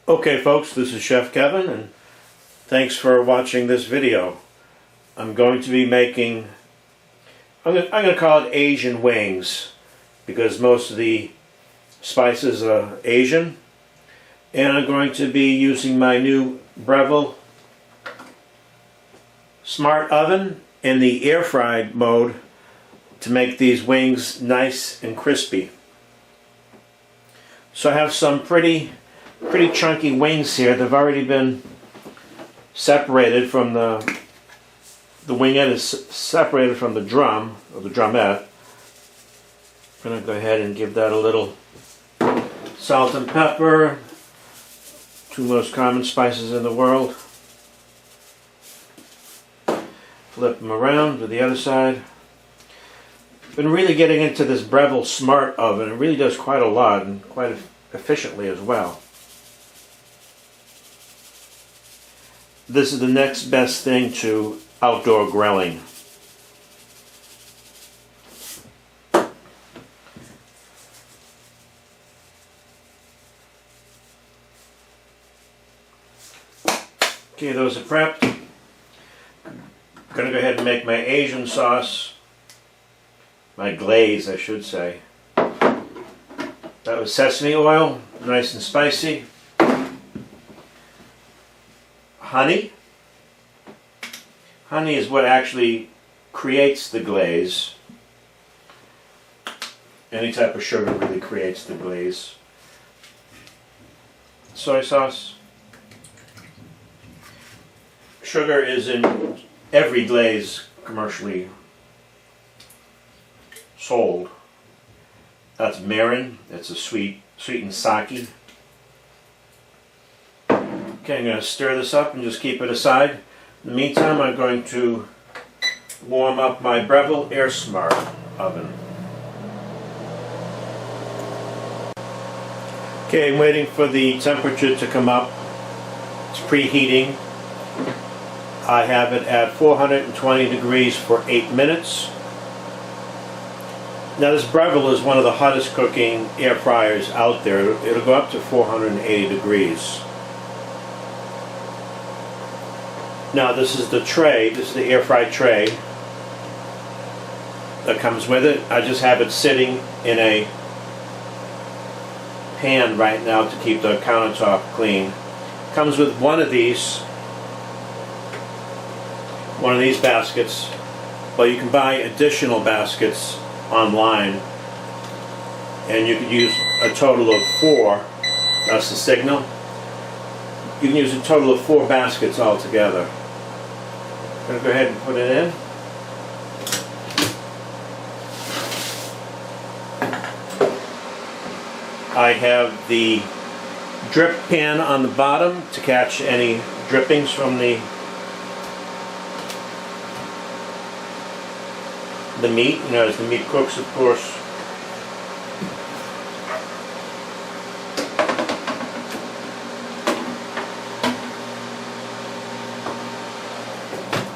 Okay folks, this is Chef Kevin and thanks for watching this video. I'm going to be making, I'm going to call it Asian wings because most of the spices are Asian, and I'm going to be using my new Breville Smart Oven in the air fried mode to make these wings nice and crispy. So I have some pretty chunky wings here. They've already been separated from the wingette is separated from the drum, or the drumette. I'm going to go ahead and give that a little salt and pepper, two most common spices in the world. Flip them around to the other side. Been really getting into this Breville Smart Oven. It really does quite a lot and quite efficiently as well. This is the next best thing to outdoor grilling. Okay, those are prepped. I'm going to go ahead and make my Asian sauce, my glaze I should say. That was sesame oil, nice and spicy. Honey. Honey is what actually creates the glaze. Any type of sugar really creates the glaze. Soy sauce. Sugar is in every glaze commercially sold. That's mirin. It's a sweetened sake. Okay, I'm going to stir this up and just keep it aside. In the meantime, I'm going to warm up my Breville Air Smart Oven. Okay, I'm waiting for the temperature to come up. It's preheating. I have it at 420 degrees for 8 minutes. Now this Breville is one of the hottest cooking air fryers out there. It'll go up to 480 degrees. Now this is the tray, this is the air fry tray that comes with it. I just have it sitting in a pan right now to keep the countertop clean. Comes with one of these baskets, but you can buy additional baskets online, and you could use a total of 4. That's the signal. You can use a total of 4 baskets altogether. I'm going to go ahead and put it in. I have the drip pan on the bottom to catch any drippings from the meat, you know, as the meat cooks, of course.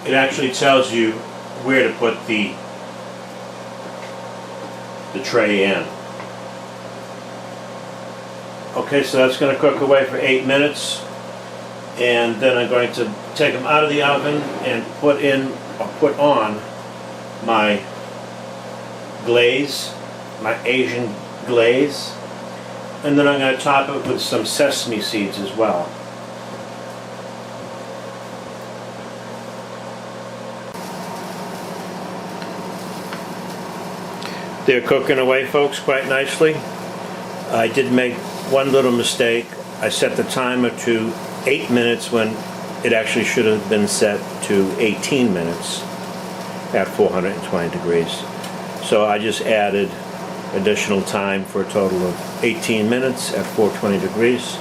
It actually tells you where to put the tray in. Okay, so that's going to cook away for 8 minutes, and then I'm going to take them out of the oven and put on my glaze, my Asian glaze, and then I'm going to top it with some sesame seeds as well. They're cooking away, folks, quite nicely. I did make one little mistake. I set the timer to 8 minutes when it actually should have been set to 18 minutes at 420 degrees. So I just added additional time for a total of 18 minutes at 420 degrees.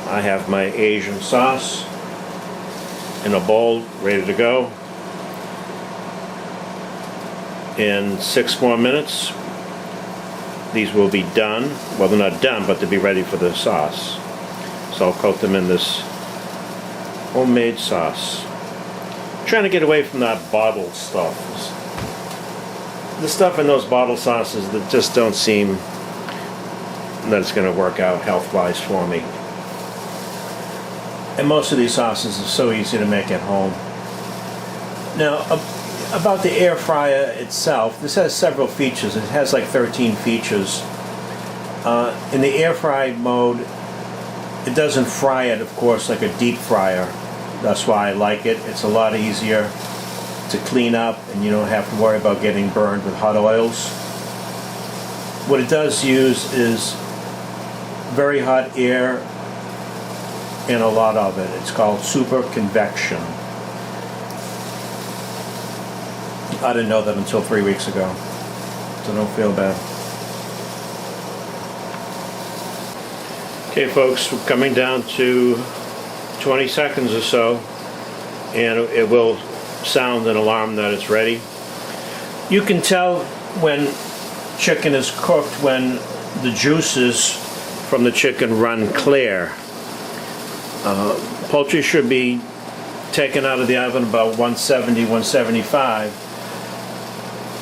I have my Asian sauce in a bowl ready to go. In 6 more minutes, these will be done. Well, they're not done, but they'll be ready for the sauce. So I'll coat them in this homemade sauce. I'm trying to get away from that bottled stuff. The stuff in those bottle sauces that just don't seem that it's going to work out health-wise for me. And most of these sauces are so easy to make at home. Now, about the air fryer itself, this has several features. It has like 13 features. In the air fry mode, it doesn't fry it, of course, like a deep fryer. That's why I like it. It's a lot easier to clean up, and you don't have to worry about getting burned with hot oils. What it does use is very hot air and a lot of it. It's called super convection. I didn't know that until 3 weeks ago, so don't feel bad. Okay folks, we're coming down to 20 seconds or so, and it will sound an alarm that it's ready. You can tell when chicken is cooked when the juices from the chicken run clear. Poultry should be taken out of the oven about 170, 175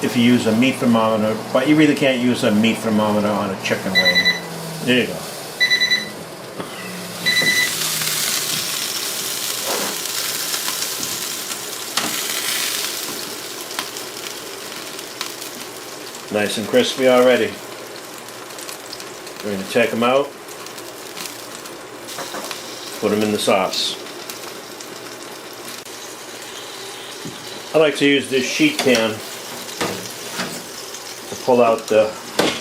if you use a meat thermometer, but you really can't use a meat thermometer on a chicken wing. There you go. Nice and crispy already. We're going to take them out, put them in the sauce. I like to use this sheet pan to pull out the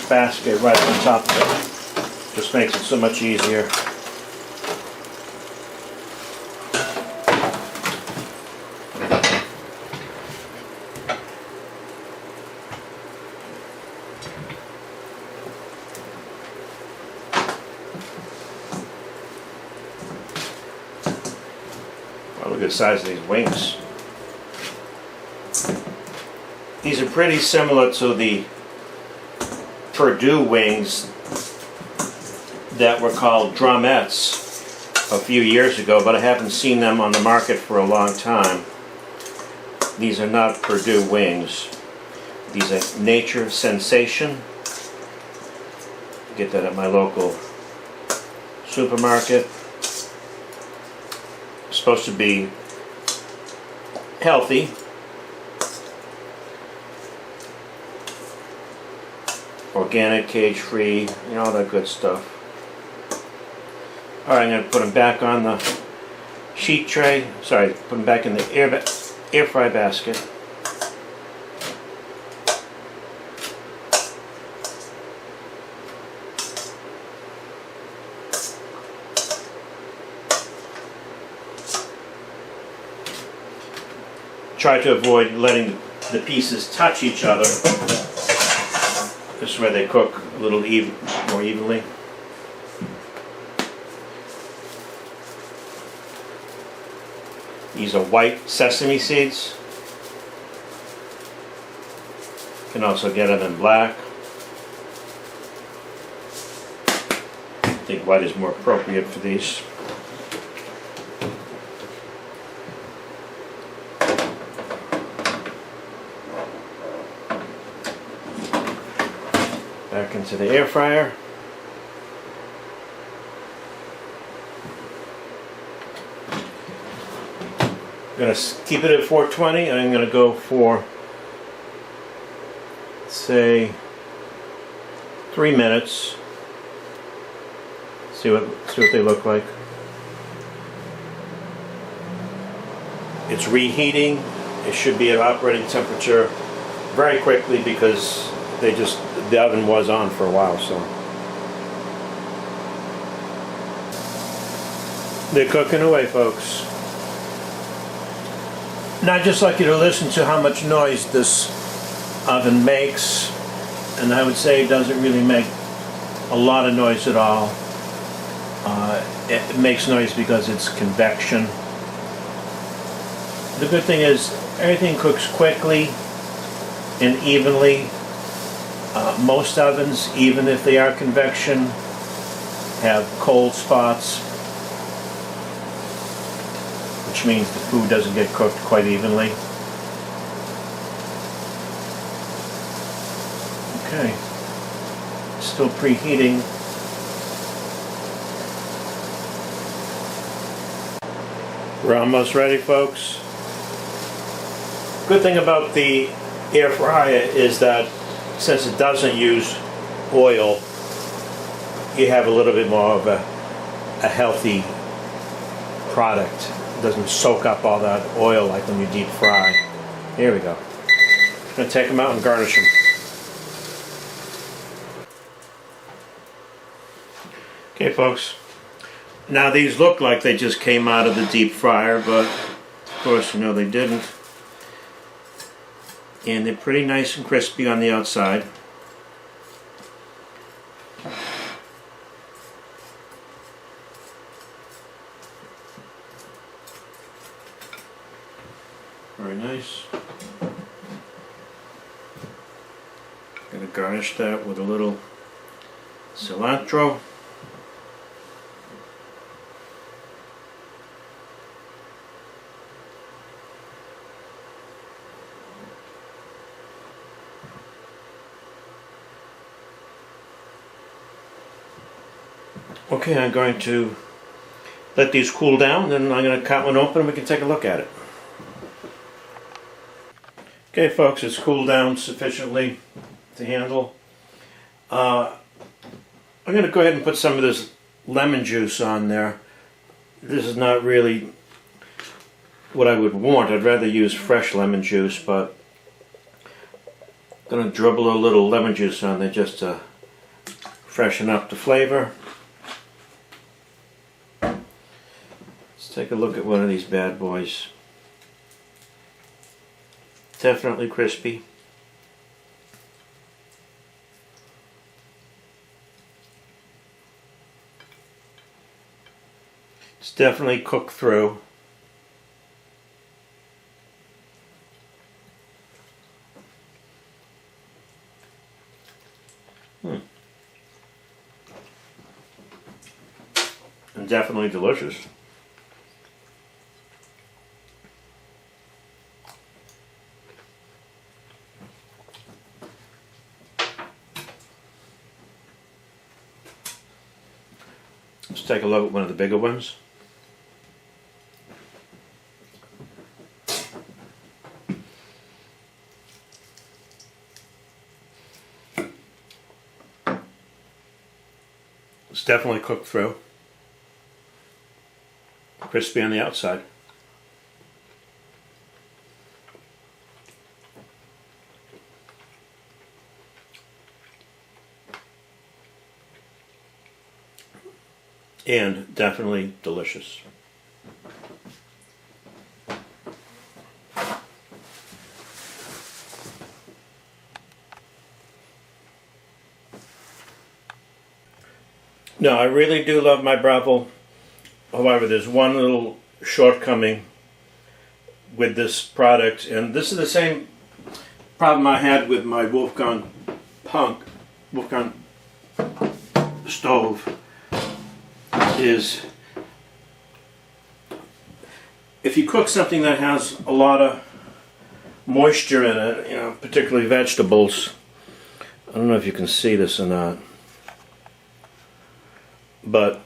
basket right on top of it. Just makes it so much easier. Oh, look at the size of these wings. These are pretty similar to the Purdue wings that were called drumettes a few years ago, but I haven't seen them on the market for a long time. These are not Purdue wings. These are Nature Sensation. Get that at my local supermarket. Supposed to be healthy. Organic, cage-free, you know, all that good stuff. Alright, I'm going to put them back on the sheet tray. Sorry, put them back in the air fry basket. Try to avoid letting the pieces touch each other. This way they cook a little more evenly. These are white sesame seeds. You can also get them in black. I think white is more appropriate for these. Back into the air fryer. I'm going to keep it at 420, and I'm going to go for, say, 3 minutes. See what they look like. It's reheating. It should be at operating temperature very quickly because the oven was on for a while, so they're cooking away, folks. Now I'd just like you to listen to how much noise this oven makes, and I would say it doesn't really make a lot of noise at all. It makes noise because it's convection. The good thing is everything cooks quickly and evenly. Most ovens, even if they are convection, have cold spots, which means the food doesn't get cooked quite evenly. Okay, still preheating. We're almost ready, folks. Good thing about the air fryer is that since it doesn't use oil, you have a little bit more of a healthy product. It doesn't soak up all that oil like when you deep fry. Here we go. I'm going to take them out and garnish them. Okay, folks. Now these look like they just came out of the deep fryer, but of course you know they didn't. And they're pretty nice and crispy on the outside. Very nice. Gonna garnish that with a little cilantro. Okay, I'm going to let these cool down, then I'm going to cut one open and we can take a look at it. Okay, folks, it's cooled down sufficiently to handle. I'm going to go ahead and put some of this lemon juice on there. This is not really what I would want. I'd rather use fresh lemon juice, but I'm going to dribble a little lemon juice on there just to freshen up the flavor. Take a look at one of these bad boys. Definitely crispy. It's definitely cooked through. And definitely delicious. Let's take a look at one of the bigger ones. It's definitely cooked through. Crispy on the outside. And definitely delicious. No, I really do love my Breville. However, there's one little shortcoming with this product, and this is the same problem I had with my Wolfgang stove. Is if you cook something that has a lot of moisture in it, you know, particularly vegetables. I don't know if you can see this or not, but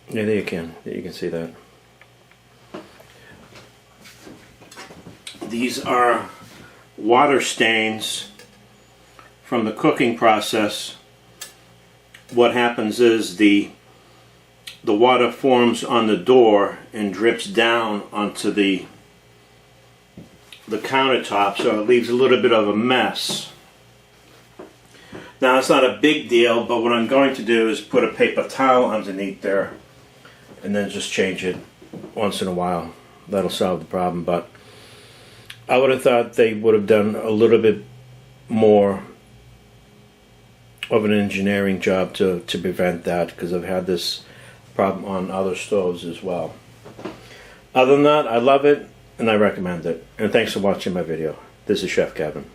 yeah, there you can. You can see that. These are water stains from the cooking process. What happens is the water forms on the door and drips down onto the countertop, so it leaves a little bit of a mess. Now it's not a big deal, but what I'm going to do is put a paper towel underneath there and then just change it once in a while. That'll solve the problem, but I would have thought they would have done a little bit more of an engineering job to prevent that, because I've had this problem on other stoves as well. Other than that, I love it and I recommend it. And thanks for watching my video. This is Chef Kevin.